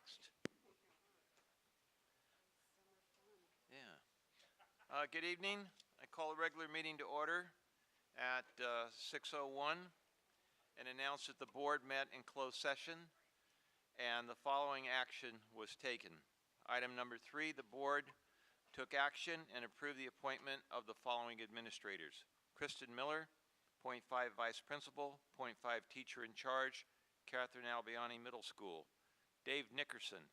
next? Yeah. Good evening. I call a regular meeting to order at 6:01 and announce that the board met in closed session and the following action was taken. Item number 3, the board took action and approved the appointment of the following administrators. Kristen Miller, .5 Vice Principal, .5 Teacher in Charge, Catherine Albiani Middle School. Dave Nickerson,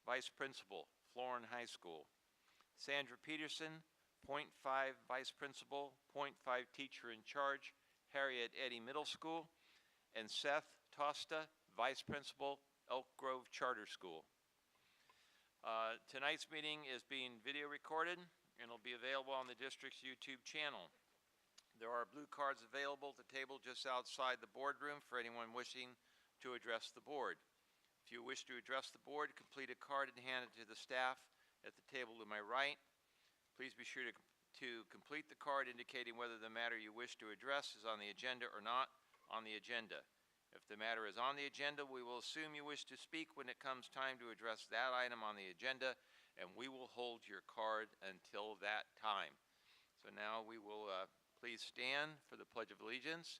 Vice Principal, Florin High School. Sandra Peterson, .5 Vice Principal, .5 Teacher in Charge, Harriet Eddy Middle School. And Seth Tosta, Vice Principal, Elk Grove Charter School. Tonight's meeting is being video recorded and will be available on the district's YouTube channel. There are blue cards available at the table just outside the boardroom for anyone wishing to address the board. If you wish to address the board, complete a card and hand it to the staff at the table to my right. Please be sure to complete the card indicating whether the matter you wish to address is on the agenda or not on the agenda. If the matter is on the agenda, we will assume you wish to speak when it comes time to address that item on the agenda, and we will hold your card until that time. So now we will please stand for the Pledge of Allegiance.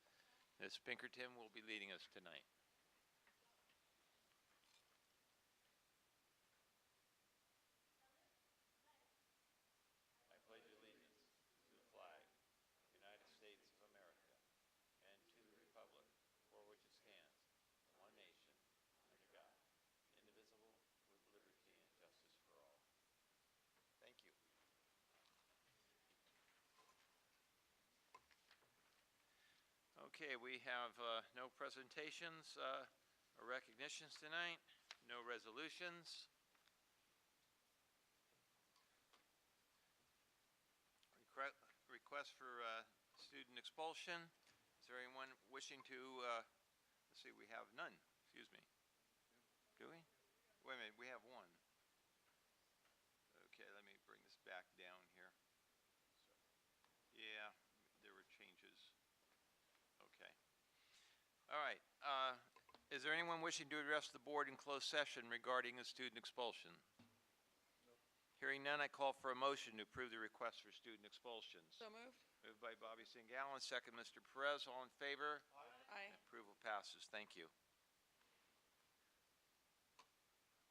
Ms. Pinkerton will be leading us tonight. I pledge allegiance to the flag of the United States of America and to the republic for which it stands, one nation, under God, indivisible, with liberty and justice for all. Thank you. Okay, we have no presentations or recognitions tonight, no resolutions. Request for student expulsion. Is there anyone wishing to, let's see, we have none, excuse me. Do we? Wait a minute, we have one. Okay, let me bring this back down here. Yeah, there were changes. Okay. All right. Is there anyone wishing to address the board in closed session regarding a student expulsion? No. Hearing none, I call for a motion to approve the request for student expulsions. So moved. Moved by Bobby Singallen, second Mr. Perez. All in favor? Aye. Approval passes. Thank you.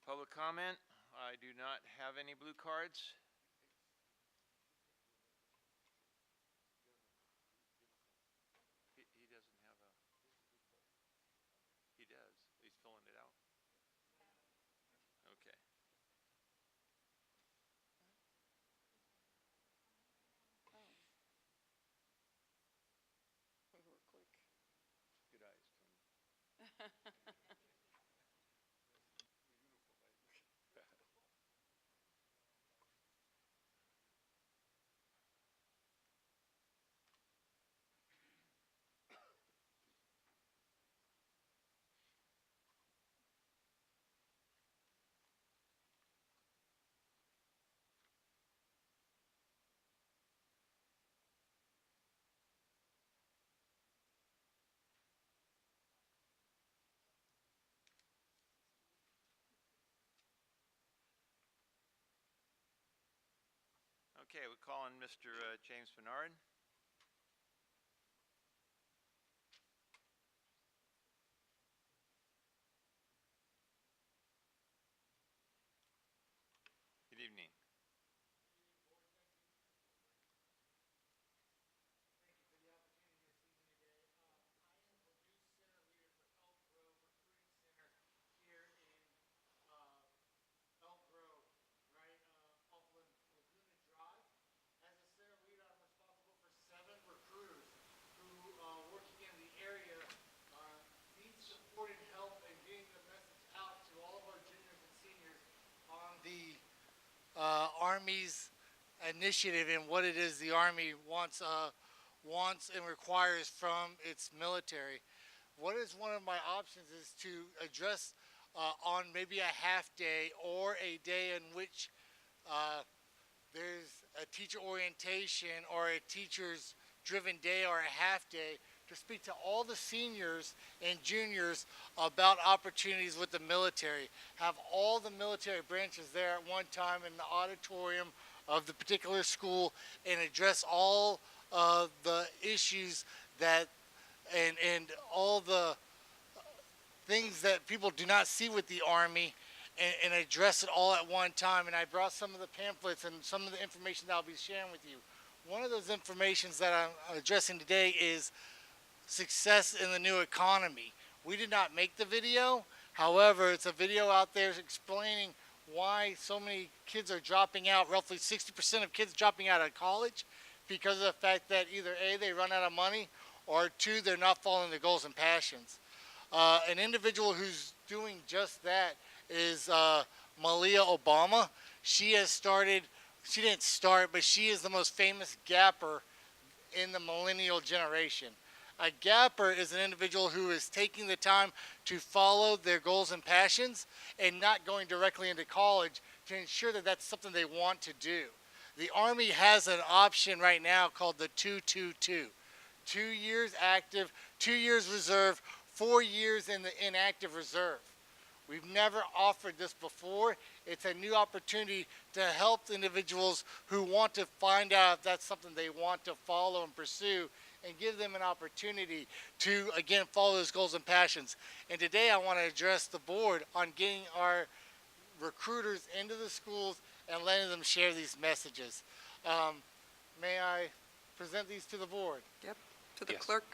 Public comment. I do not have any blue cards. He doesn't have a... He does. He's filling it out. Okay. Oh. We were quick. Good eyes, Tony. Okay, we call on Mr. James Bernard. Good evening. Recruiters who working in the area need support and help in getting the message out to all of our juniors and seniors on the Army's initiative and what it is the Army wants and requires from its military. What is one of my options is to address on maybe a half day or a day in which there's a teacher orientation or a teacher's driven day or a half day to speak to all the seniors and juniors about opportunities with the military. Have all the military branches there at one time in the auditorium of the particular school and address all the issues that and all the things that people do not see with the Army, and address it all at one time. And I brought some of the pamphlets and some of the information that I'll be sharing with you. One of those informations that I'm addressing today is success in the new economy. We did not make the video. However, it's a video out there explaining why so many kids are dropping out, roughly 60% of kids dropping out of college because of the fact that either A, they run out of money, or two, they're not following their goals and passions. An individual who's doing just that is Malia Obama. She has started, she didn't start, but she is the most famous gapper in the millennial generation. A gapper is an individual who is taking the time to follow their goals and passions and not going directly into college to ensure that that's something they want to do. The Army has an option right now called the 2-2-2. 2 years active, 2 years reserve, 4 years in the inactive reserve. We've never offered this before. It's a new opportunity to help individuals who want to find out if that's something they want to follow and pursue, and give them an opportunity to, again, follow those goals and passions. And today I want to address the board on getting our recruiters into the schools and letting them share these messages. May I present these to the board? Yep, to the Yes. clerk.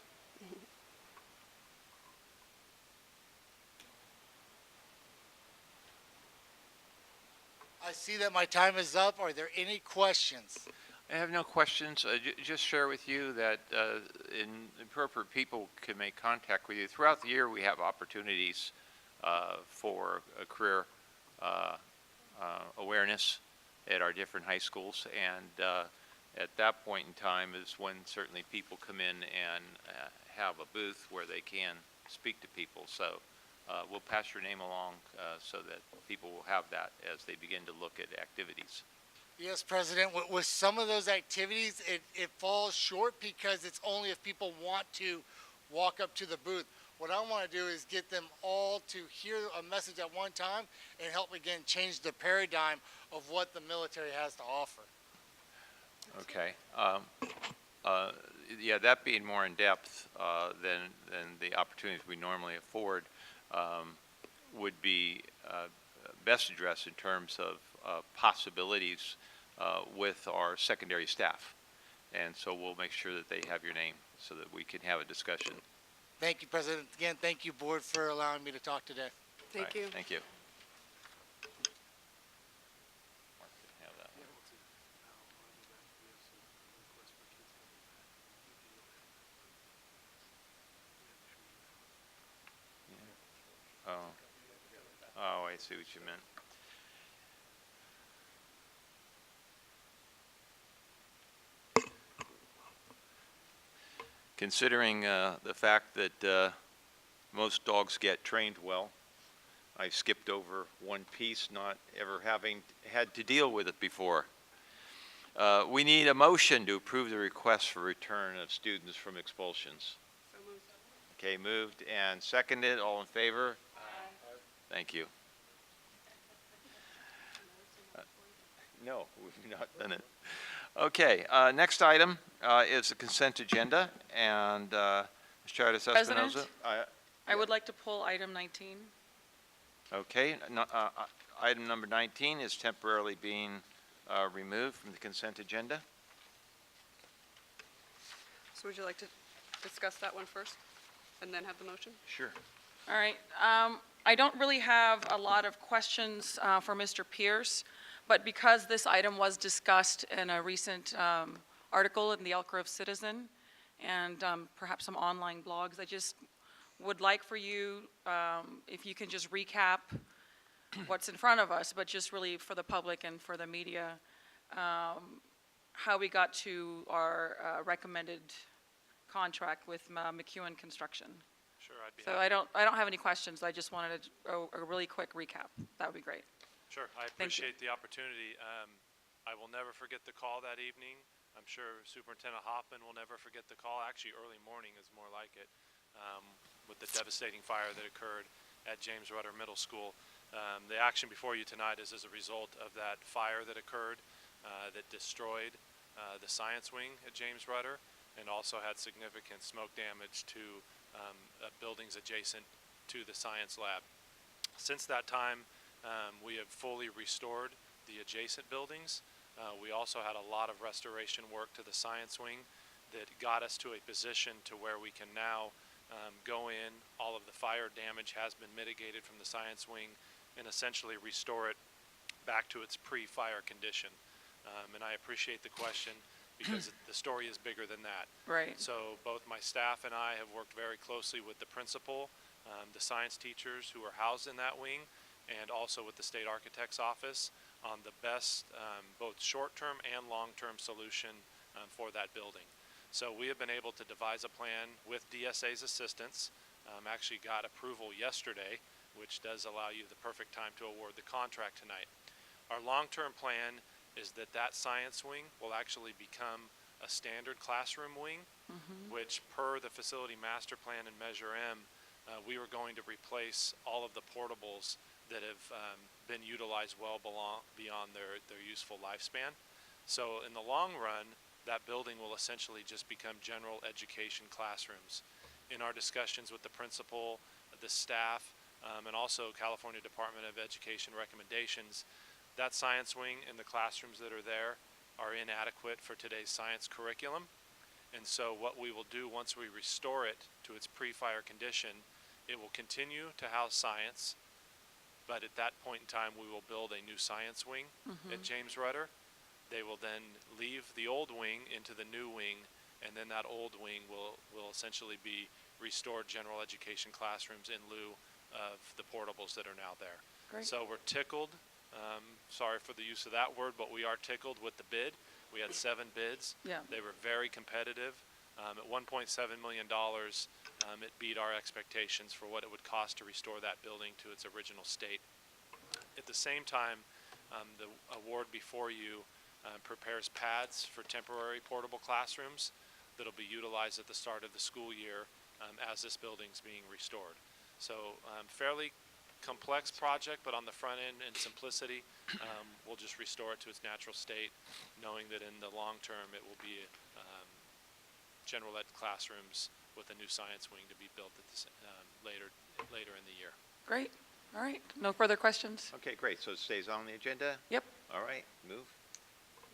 I see that my time is up. Are there any questions? I have no questions. Just share with you that appropriate people can make contact with you. Throughout the year, we have opportunities for a career awareness at our different high schools, and at that point in time is when certainly people come in and have a booth where they can speak to people. So we'll pass your name along so that people will have that as they begin to look at activities. Yes, President. With some of those activities, it falls short because it's only if people want to walk up to the booth. What I want to do is get them all to hear a message at one time and help, again, change the paradigm of what the military has to offer. Okay. Yeah, that being more in depth than the opportunities we normally afford would be best addressed in terms of possibilities with our secondary staff. And so we'll make sure that they have your name so that we can have a discussion. Thank you, President. Again, thank you, board, for allowing me to talk today. All Thank right, you. Thank you. Mark can have that one. Yeah. Oh, I see what you meant. Considering the fact that most dogs get trained well, I skipped over one piece, not ever having had to deal with it before. We need a motion to approve the request for return of students from expulsions. So moved. Okay, moved and seconded. All in favor? Aye. Thank you. No, we've not done it. Okay, next item is the consent agenda, and Ms. Chairman President? Espinoza. I would like to pull item 19. Okay, item number 19 is temporarily being removed from the consent agenda. So would you like to discuss that one first and then have the motion? Sure. All right. I don't really have a lot of questions for Mr. Pierce, but because this item was discussed in a recent article in the Elk Grove Citizen and perhaps some online blogs, I just would like for you, if you can just recap what's in front of us, but just really for the public and for the media, how we got to our recommended contract with McEwen Construction. Sure, I'd be So happy. I don't have any questions. I just wanted a really quick recap. That would be great. Sure, I Thank you. appreciate the opportunity. I will never forget the call that evening. I'm sure Superintendent Hoffman will never forget the call. Actually, early morning is more like it, with the devastating fire that occurred at James Rudder Middle School. The action before you tonight is as a result of that fire that occurred that destroyed the science wing at James Rudder and also had significant smoke damage to buildings adjacent to the science lab. Since that time, we have fully restored the adjacent buildings. We also had a lot of restoration work to the science wing that got us to a position to where we can now go in. All of the fire damage has been mitigated from the science wing and essentially restore it back to its pre-fire condition. And I appreciate the question because the story is bigger than that. Right. So both my staff and I have worked very closely with the principal, the science teachers who are housed in that wing, and also with the state architect's office on the best both short-term and long-term solution for that building. So we have been able to devise a plan with DSA's assistance. Actually got approval yesterday, which does allow you the perfect time to award the contract tonight. Our long-term plan is that that science wing will actually become a standard classroom wing, which per the facility master plan and Measure M, we were going to replace all of the portables that have been utilized well beyond their useful lifespan. So in the long run, that building will essentially just become general education classrooms. In our discussions with the principal, the staff, and also California Department of Education recommendations, that science wing and the classrooms that are there are inadequate for today's science curriculum. And so what we will do once we restore it to its pre-fire condition, it will continue to house science, but at that point in time we will build a new science wing at James Rudder. They will then leave the old wing into the new wing, and then that old wing will essentially be restored general education classrooms in lieu of the portables that are now there. Great. So we're tickled. Sorry for the use of that word, but we are tickled with the bid. We had 7 bids. Yeah. They were very competitive. At $1.7 million, it beat our expectations for what it would cost to restore that building to its original state. At the same time, the award before you prepares pads for temporary portable classrooms that will be utilized at the start of the school year as this building's being restored. So fairly complex project, but on the front end in simplicity, we'll just restore it to its natural state, knowing that in the long term it will be general ed classrooms with a new science wing to be built at this, later in the year. Great. All right. No further questions? Okay, great. So it stays on the agenda? Yep. All right, move.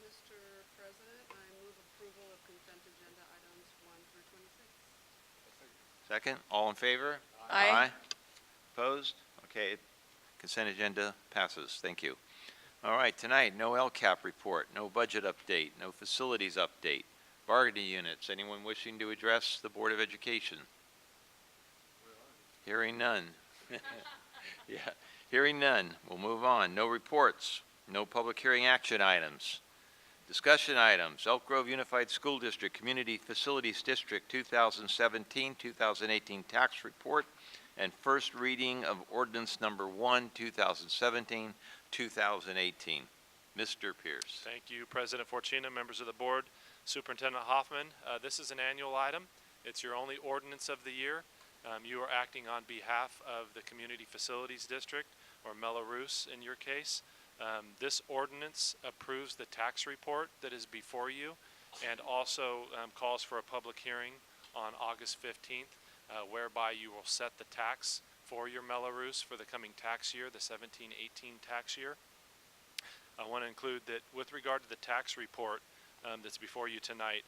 Mr. President, I move approval of consent agenda items 1 through 26. Second, all in favor? Aye. Opposed? Okay, consent agenda passes. Thank you. All right, tonight, no LCAP report, no budget update, no facilities update, bargaining units. Anyone wishing to address the Board of Education? Hearing none. Yeah, hearing none. We'll move on. No reports, no public hearing action items. Discussion items, Elk Grove Unified School District Community Facilities District 2017-2018 tax report, and first reading of ordinance number 1, 2017-2018. Mr. Pierce. Thank you, President Fortuna, members of the board, Superintendent Hoffman. This is an annual item. It's your only ordinance of the year. You are acting on behalf of the Community Facilities District, or Mello-Roos in your case. This ordinance approves the tax report that is before you and also calls for a public hearing on August 15th, whereby you will set the tax for your Mello-Roos for the coming tax year, the 17-18 tax year. I want to include that with regard to the tax report that's before you tonight,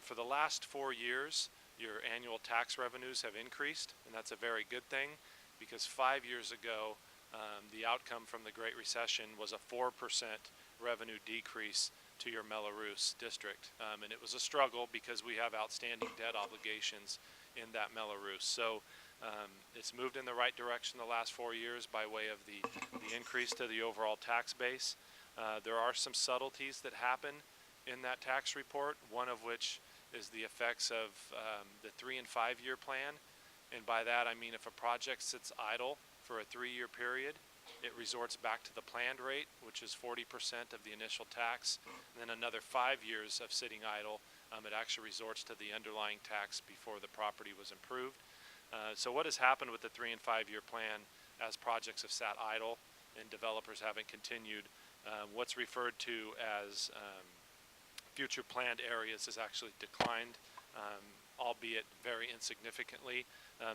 for the last 4 years, your annual tax revenues have increased, and that's a very good thing because 5 years ago, the outcome from the Great Recession was a 4% revenue decrease to your Mello-Roos district. And it was a struggle because we have outstanding debt obligations in that Mello-Roos. So it's moved in the right direction the last 4 years by way of the increase to the overall tax base. There are some subtleties that happen in that tax report, one of which is the effects of the 3- and 5-year plan. And by that I mean if a project sits idle for a 3-year period, it resorts back to the planned rate, which is 40% of the initial tax. And then another 5 years of sitting idle, it actually resorts to the underlying tax before the property was improved. So what has happened with the 3 and 5 year plan as projects have sat idle and developers haven't continued, what's referred to as future planned areas has actually declined, albeit very insignificantly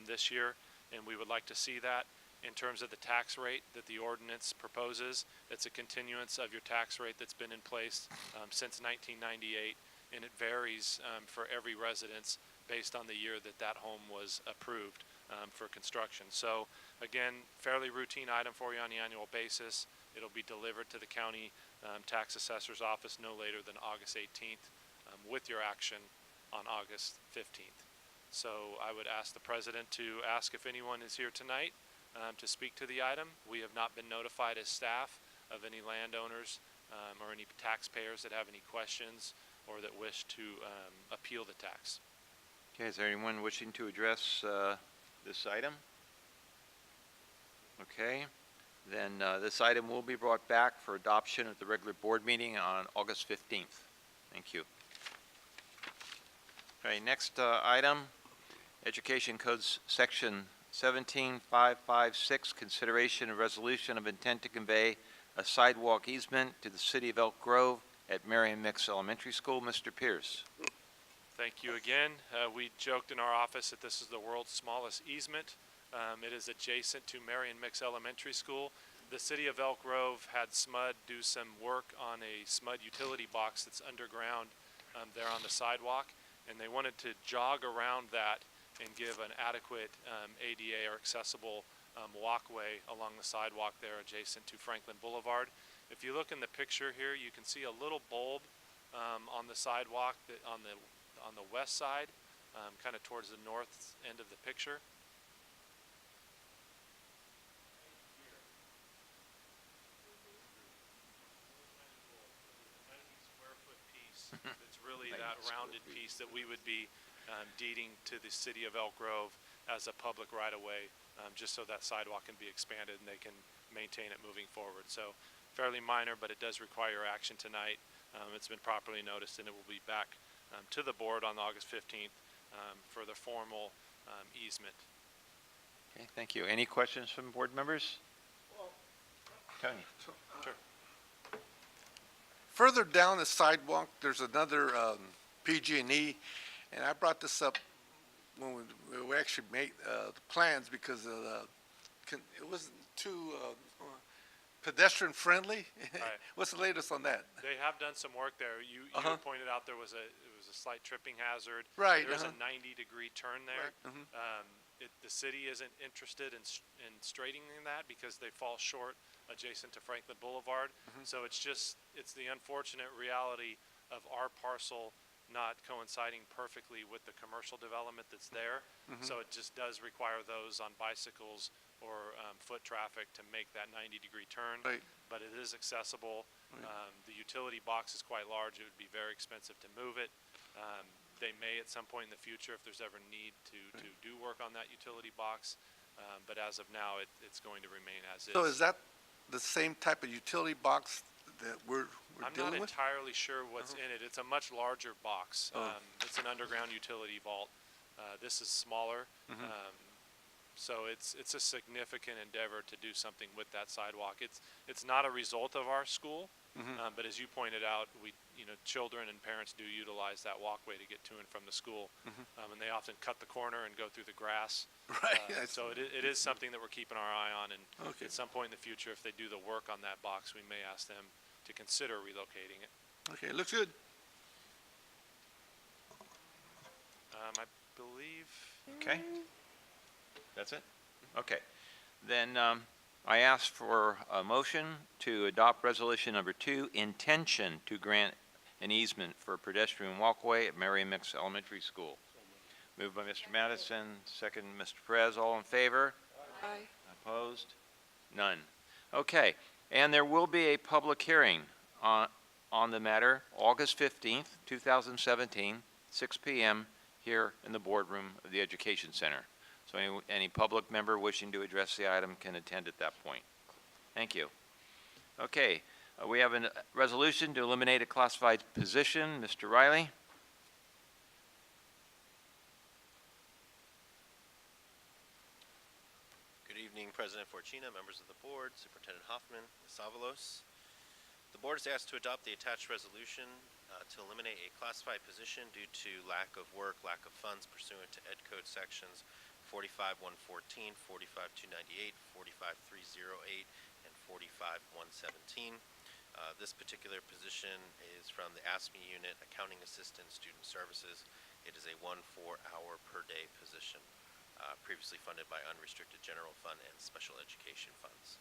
this year, and we would like to see that. In terms of the tax rate that the ordinance proposes, it's a continuance of your tax rate that's been in place since 1998, and it varies for every residence based on the year that that home was approved for construction. So again, fairly routine item for you on the annual basis. It'll be delivered to the county tax assessor's office no later than August 18th with your action on August 15th. So I would ask the president to ask if anyone is here tonight to speak to the item. We have not been notified as staff of any landowners or any taxpayers that have any questions or that wish to appeal the tax. Okay, is there anyone wishing to address this item? Okay, then this item will be brought back for adoption at the regular board meeting on August 15th. Thank you. Okay, next item, Education Codes Section 17556, consideration of resolution of intent to convey a sidewalk easement to the city of Elk Grove at Marion Mix Elementary School. Mr. Pierce. Thank you again. We joked in our office that this is the world's smallest easement. It is adjacent to Marion Mix Elementary School. The city of Elk Grove had SMUD do some work on a SMUD utility box that's underground there on the sidewalk, and they wanted to jog around that and give an adequate ADA or accessible walkway along the sidewalk there adjacent to Franklin Boulevard. If you look in the picture here, you can see a little bulb on the sidewalk that on the west side, kind of towards the north end of the picture. It's really that rounded piece that we would be deeding to the city of Elk Grove as a public right-of-way, just so that sidewalk can be expanded and they can maintain it moving forward. So fairly minor, but it does require action tonight. It's been properly noticed, and it will be back to the board on August 15th for the formal easement. Okay, thank you. Any questions from board members? Tony. Sure. Further down the sidewalk, there's another PG&E, and I brought this up when we actually made the plans because it wasn't too pedestrian friendly. Right. What's the latest on that? They have done some work there. You pointed out there was a slight tripping hazard. Right. There's a 90-degree turn there. Right. The city isn't interested in straightening that because they fall short adjacent to Franklin Boulevard. So it's the unfortunate reality of our parcel not coinciding perfectly with the commercial development that's there. So it just does require those on bicycles or foot traffic to make that 90-degree turn. Right. But it is accessible. The utility box is quite large. It would be very expensive to move it. They may at some point in the future, if there's ever need to do work on that utility box. But as of now, it's going to remain as is. So is that the same type of utility box that we're I'm dealing not with? entirely sure what's in it. It's a much larger box. It's an underground utility vault. This is smaller. So it's a significant endeavor to do something with that sidewalk. It's not a result of our school, but as you pointed out, children and parents do utilize that walkway to get to and from the school, and they often cut the corner and go through the grass. Right. So it is something that we're keeping our eye on, and Okay. at some point in the future, if they do the work on that box, we may ask them to consider relocating it. Okay, looks good. I believe. Okay. That's it? Okay. Then I ask for a motion to adopt resolution number 2, intention to grant an easement for a pedestrian walkway at Marion Mix Elementary School. Moved by Mr. Madison, second Mr. Perez. All in favor? Aye. Opposed? None. Okay. And there will be a public hearing on the matter August 15th, 2017, 6 p.m. here in the boardroom of the Education Center. So any public member wishing to address the item can attend at that point. Thank you. Okay, we have a resolution to eliminate a classified position. Mr. Riley? Good evening, President Fortuna, members of the board, Superintendent Hoffman, Ms. Avalos. The board is asked to adopt the attached resolution to eliminate a classified position due to lack of work, lack of funds pursuant to Ed Code sections 45114, 45298, 45308, and 45117. This particular position is from the ASME unit, Accounting Assistant Student Services. It is a 1-4-hour per day position, previously funded by unrestricted general fund and special education funds.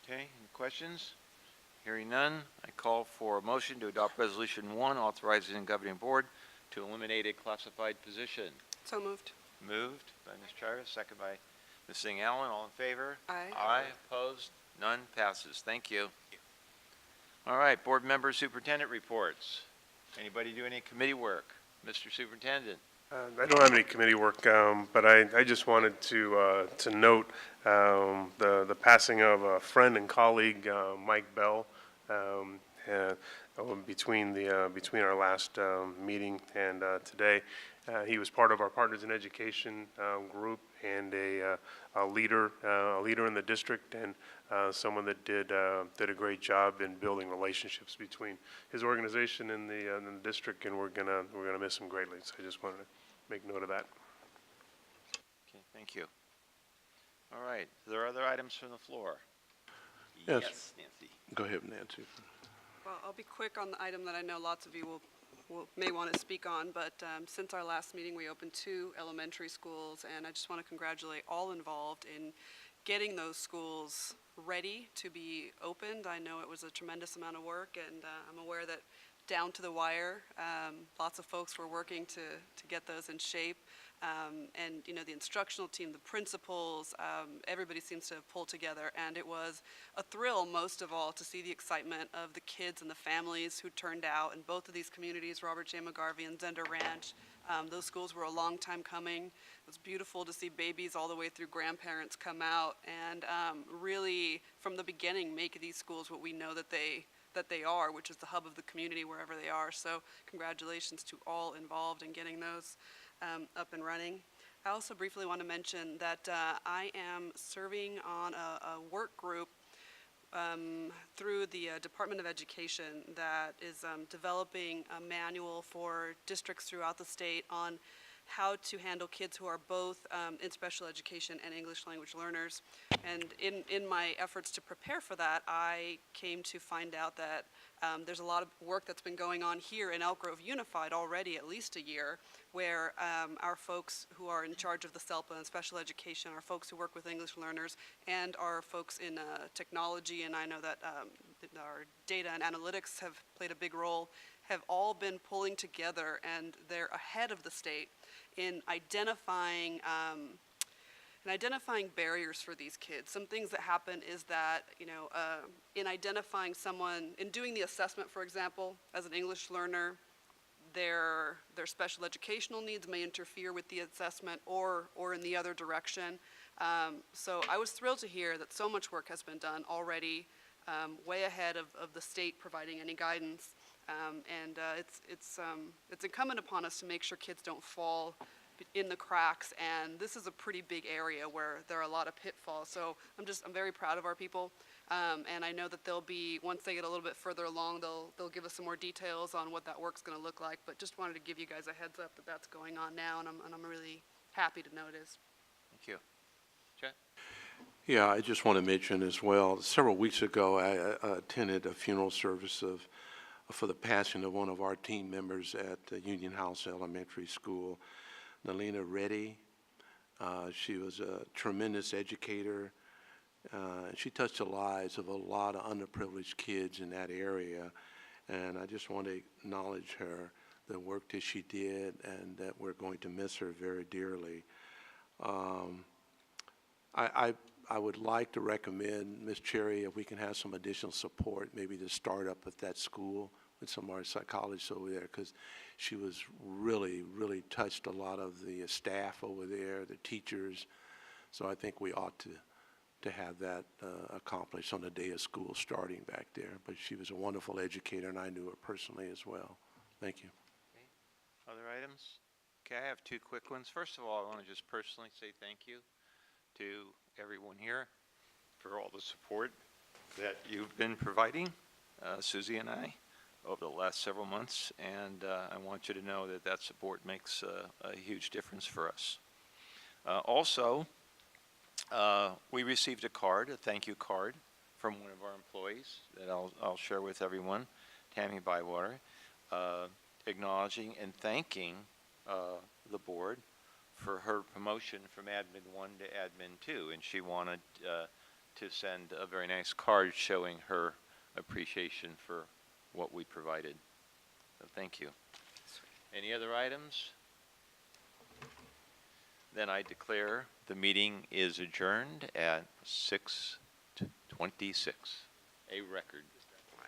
Okay, any questions? Hearing none, I call for a motion to adopt Resolution 1, authorizing the governing board to eliminate a classified position. So moved. Moved by Ms. Charis, second by Ms. Singh Allen. All in favor? Aye. Aye. Opposed? None. Passes. Thank you. All right, board member superintendent reports. Anybody do any committee work? Mr. Superintendent? I don't have any committee work, but I just wanted to note the passing of a friend and colleague, Mike Bell, between our last meeting and today. He was part of our Partners in Education group and a leader in the district, and someone that did a great job in building relationships between his organization and the district, and we're gonna miss him greatly. So I just wanted to make note of that. Okay, thank you. All right, are there other items from the floor? Yes. Nancy. Go ahead, Nancy. Well, I'll be quick on the item that I know lots of you may want to speak on, but since our last meeting, we opened 2 elementary schools, and I just want to congratulate all involved in getting those schools ready to be opened. I know it was a tremendous amount of work, and I'm aware that down to the wire, lots of folks were working to get those in shape. And, you know, the instructional team, the principals, everybody seems to have pulled together, and it was a thrill, most of all, to see the excitement of the kids and the families who turned out in both of these communities, Robert J. McGarvey and Zender Ranch. Those schools were a long time coming. It was beautiful to see babies all the way through grandparents come out and really, from the beginning, make these schools what we know that they are, which is the hub of the community wherever they are. So congratulations to all involved in getting those up and running. I also briefly want to mention that I am serving on a work group through the Department of Education that is developing a manual for districts throughout the state on how to handle kids who are both in special education and English language learners. And in my efforts to prepare for that, I came to find out that there's a lot of work that's been going on here in Elk Grove Unified already at least a year, where our folks who are in charge of the SELPA and special education, our folks who work with English learners, and our folks in technology, and I know that our data and analytics have played a big role, have all been pulling together, and they're ahead of the state in identifying barriers for these kids. Some things that happen is that, you know, in identifying someone, in doing the assessment, for example, as an English learner, their special educational needs may interfere with the assessment or in the other direction. So I was thrilled to hear that so much work has been done already, way ahead of the state providing any guidance. It's incumbent upon us to make sure kids don't fall in the cracks, and this is a pretty big area where there are a lot of pitfalls. So I'm very proud of our people, and I know that they'll be, once they get a little bit further along, they'll give us some more details on what that work's going to look like. But just wanted to give you guys a heads up that that's going on now, and I'm really happy to know it is. Thank you. Chet? Yeah, I just want to mention as well, several weeks ago, I attended a funeral service for the passing of one of our team members at Union House Elementary School, Nalina Reddy. She was a tremendous educator. She touched the lives of a lot of underprivileged kids in that area, and I just want to acknowledge her, the work that she did, and that we're going to miss her very dearly. I would like to recommend, Ms. Cherry, if we can have some additional support, maybe to start up at that school with some of our psychologists over there, because she was really, really touched a lot of the staff over there, the teachers. So I think we ought to to have that accomplished on the day of school starting back there. But she was a wonderful educator, and I knew her personally as well. Thank you. Other items? Okay, I have two quick ones. First of all, I want to just personally say thank you to everyone here for all the support that you've been providing, Susie and I, over the last several months, and I want you to know that that support makes a huge difference for us. Also, we received a card, a thank you card, from one of our employees that I'll share with everyone, Tammy Bywater, acknowledging and thanking the board for her promotion from Admin 1 to Admin 2, and she wanted to send a very nice card showing her appreciation for what we provided. So thank you. Any other items? Then I declare the meeting is adjourned at 6:26, a record. Wow.